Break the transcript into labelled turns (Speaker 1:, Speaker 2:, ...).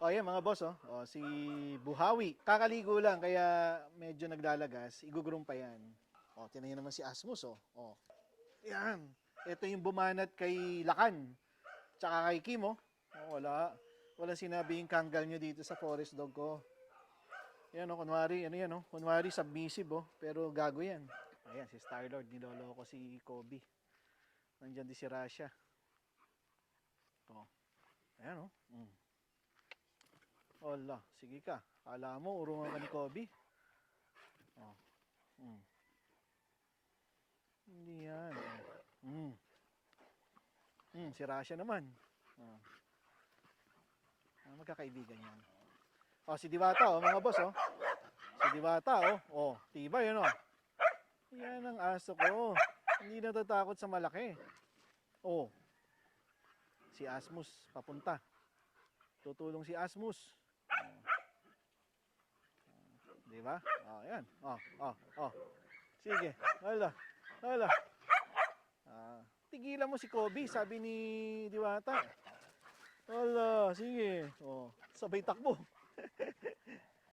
Speaker 1: O yan mga boss, oh. O, si Buhawi. Kakaligo lang kaya medyo naglalagas. Igugroom pa yan. O, tinayin naman si Asmus, oh. O. Yan. Ito yung bumanat kay Lakan. Tsaka kay Kim, oh. O, wala. Wala sinabi yung kanggal nyo dito sa forest dog ko. Yan, oh. Kunwari, ano yan, oh. Kunwari submissive, oh. Pero gago yan. Ayan, si Star-Lord. Niloloko si Kobe. Nandyan din si Rasha. O. Ayan, oh. Wala, sige ka. Kala mo, urungan ka ni Kobe. Oh. Hindi yan. Si Rasha naman. Oh. Magkakaibigan yan. Oh, si Diwata, oh, mga boss, oh. Si Diwata, oh. Oh, tibay, yun, oh. Yan ang aso ko. Hindi natatakot sa malaki. Oh. Si Asmus, papunta. Tutulong si Asmus. Oh. Di ba? Oh, yan. Oh. Sige. Hala. Tigilan mo si Kobe, sabi ni Diwata. Hala, sige. Oh, sabay takbo.